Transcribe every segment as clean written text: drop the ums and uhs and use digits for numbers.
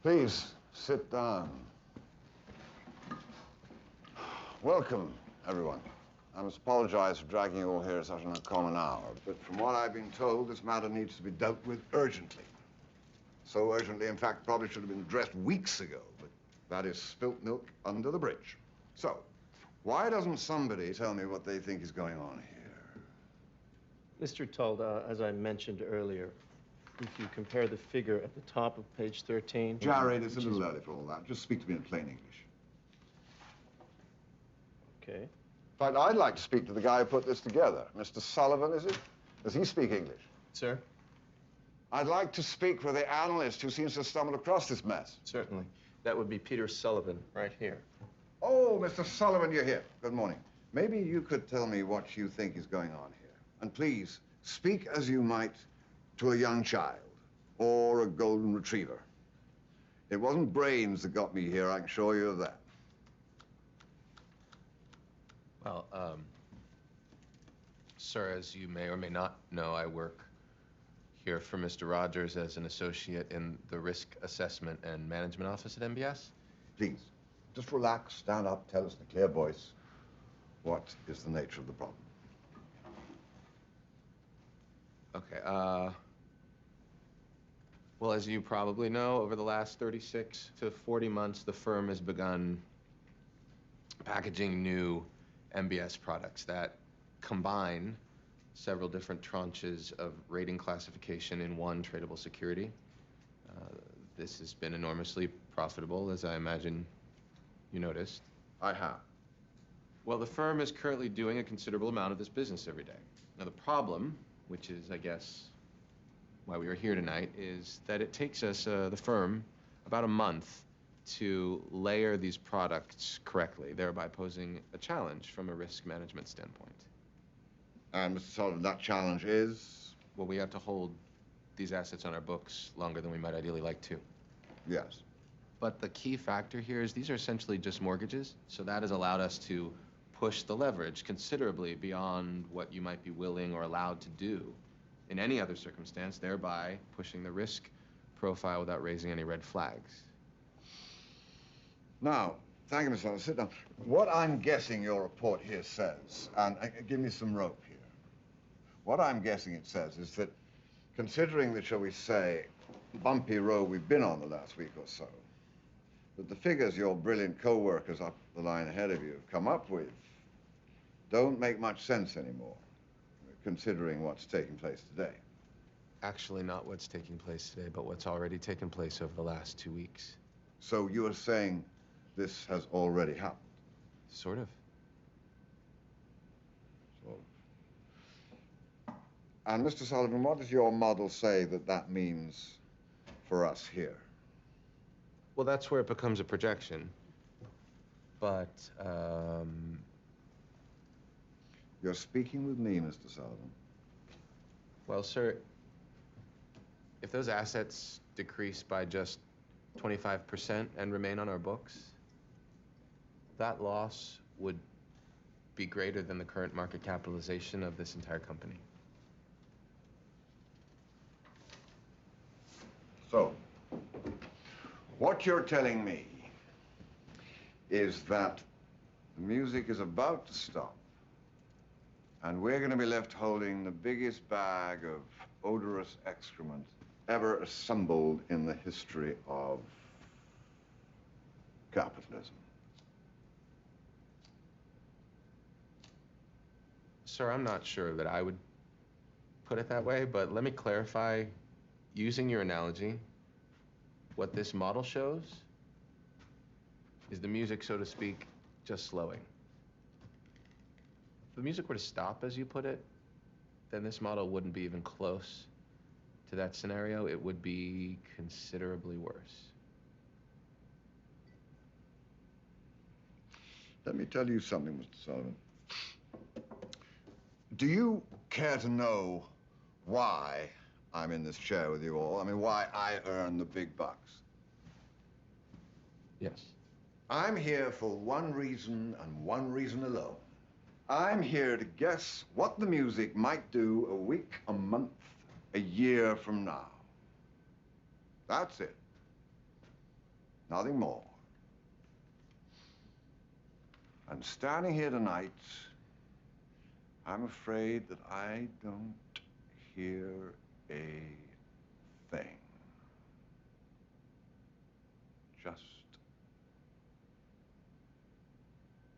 Please, sit down. Welcome, everyone. I must apologize for dragging you all here at such an uncommon hour, but from what I've been told, this matter needs to be dealt with urgently. So urgently, in fact, probably should have been addressed weeks ago, but that is spilt milk under the bridge. So, why doesn't somebody tell me what they think is going on here? Mr. Tuld, as I mentioned earlier, if you compare the figure at the top of page 13... Jared, it's a little early for all that. Just speak to me in plain English. Okay. In fact, I'd like to speak to the guy who put this together. Mr. Sullivan, is it? Does he speak English? Sir? I'd like to speak with the analyst who seems to have stumbled across this mess. Certainly. That would be Peter Sullivan, right here. Oh, Mr. Sullivan, you're here. Good morning. Maybe you could tell me what you think is going on here. And please, speak as you might to a young child or a golden retriever. It wasn't brains that got me here, I can assure you of that. Well, sir, as you may or may not know, I work here for Mr. Rogers as an associate in the Risk Assessment and Management Office at MBS. Please, just relax, stand up, tell us in a clear voice what is the nature of the problem. Okay, well, as you probably know, over the last 36 to 40 months, the firm has begun packaging new MBS products that combine several different tranches of rating classification in one tradable security. This has been enormously profitable, as I imagine you noticed. I have. Well, the firm is currently doing a considerable amount of this business every day. Now, the problem, which is, I guess, why we are here tonight, is that it takes us, the firm, about a month to layer these products correctly, thereby posing a challenge from a risk management standpoint. And Mr. Sullivan, that challenge is? Well, we have to hold these assets on our books longer than we might ideally like to. Yes. But the key factor here is these are essentially just mortgages, so that has allowed us to push the leverage considerably beyond what you might be willing or allowed to do in any other circumstance, thereby pushing the risk profile without raising any red flags. Now, thank you, Mr. Sullivan. Sit down. What I'm guessing your report here says, and give me some rope here. What I'm guessing it says is that, considering the, shall we say, bumpy road we've been on the last week or so, that the figures your brilliant co-workers up the line ahead of you have come up with don't make much sense anymore, considering what's taking place today. Actually, not what's taking place today, but what's already taken place over the last 2 weeks. So you are saying this has already happened? Sort of. Sort of. And Mr. Sullivan, what does your model say that that means for us here? Well, that's where it becomes a projection. But, You're speaking with me, Mr. Sullivan. well, sir, if those assets decrease by just 25% and remain on our books, that loss would be greater than the current market capitalization of this entire company. So, what you're telling me is that the music is about to stop, and we're going to be left holding the biggest bag of odorous excrement ever assembled in the history of capitalism. Sir, I'm not sure that I would put it that way, but let me clarify. Using your analogy, what this model shows is the music, so to speak, just slowing. If the music were to stop, as you put it, then this model wouldn't be even close to that scenario. It would be considerably worse. Let me tell you something, Mr. Sullivan. Do you care to know why I'm in this chair with you all? I mean, why I earn the big bucks? Yes. I'm here for one reason and one reason alone. I'm here to guess what the music might do a week, a month, a year from now. That's it. Nothing more. And standing here tonight, I'm afraid that I don't hear a thing. Just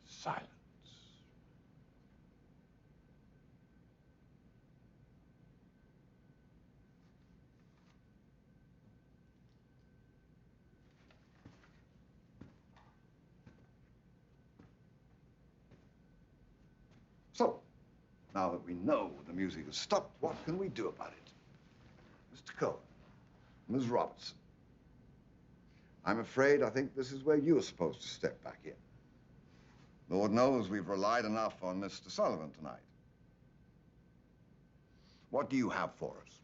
silence. So, now that we know the music has stopped, what can we do about it? Mr. Cohen, Ms. Robertson, I'm afraid I think this is where you're supposed to step back in. Lord knows we've relied enough on Mr. Sullivan tonight. What do you have for us?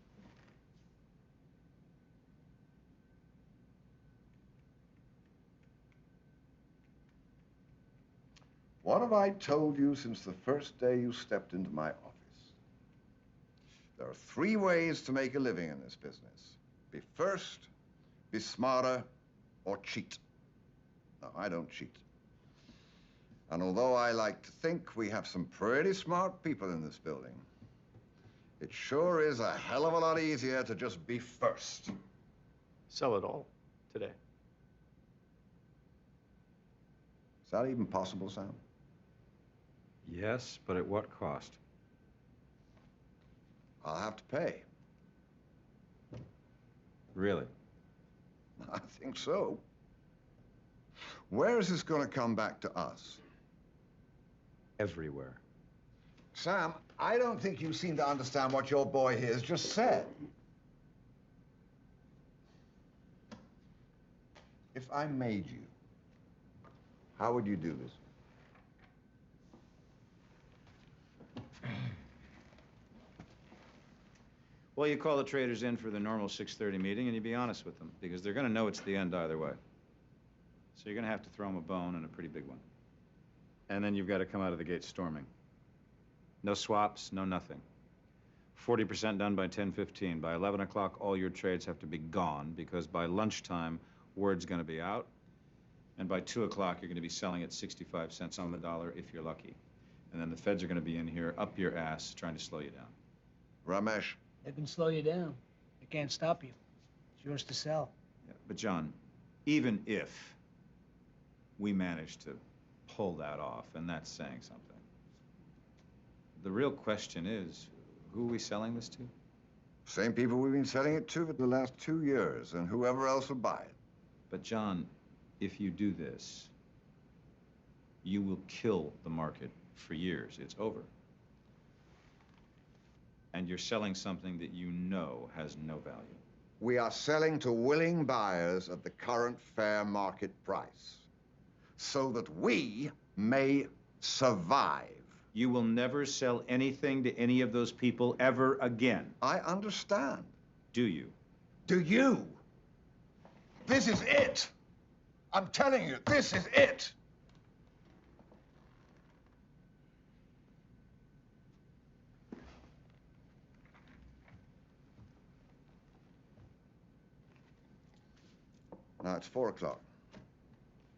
What have I told you since the first day you stepped into my office? There are 3 ways to make a living in this business. Be first, be smarter, or cheat. No, I don't cheat. And although I like to think we have some pretty smart people in this building, it sure is a hell of a lot easier to just be first. Sell it all today. Is that even possible, Sam? Yes, but at what cost? I'll have to pay. Really? I think so. Where is this going to come back to us? Everywhere. Sam, I don't think you seem to understand what your boy here has just said. If I made you, how would you do this? Well, you call the traders in for the normal 6:30 meeting and you be honest with them, because they're going to know it's the end either way. So you're going to have to throw them a bone, and a pretty big one. And then you've got to come out of the gate storming. No swaps, no nothing. 40% done by 10:15. By 11 o'clock, all your trades have to be gone, because by lunchtime, word's going to be out. And by 2 o'clock, you're going to be selling at 65 cents on the dollar if you're lucky. And then the feds are going to be in here up your ass trying to slow you down. Ramesh? They can slow you down. They can't stop you. It's yours to sell. Yeah, but John, even if we manage to pull that off, and that's saying something, the real question is, who are we selling this to? Same people we've been selling it to for the last 2 years, and whoever else will buy it. But John, if you do this, you will kill the market for years. It's over. And you're selling something that you know has no value. We are selling to willing buyers at the current fair market price, so that we may survive. You will never sell anything to any of those people ever again. I understand. Do you? Do you? This is it. I'm telling you, this is it. Now, it's 4 o'clock.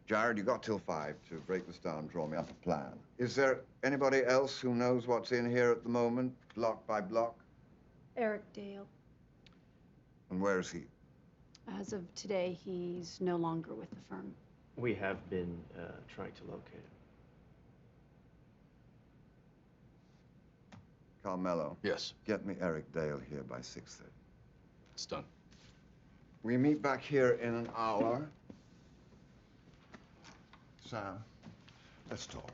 Jared, you got till 5 to break this down and draw me up a plan. Is there anybody else who knows what's in here at the moment, block by block? Eric Dale. And where is he? As of today, he's no longer with the firm. We have been trying to locate him. Carmelo. Yes, Get me Eric Dale here by 6:30. it's done. We meet back here in an hour. Sam, let's talk.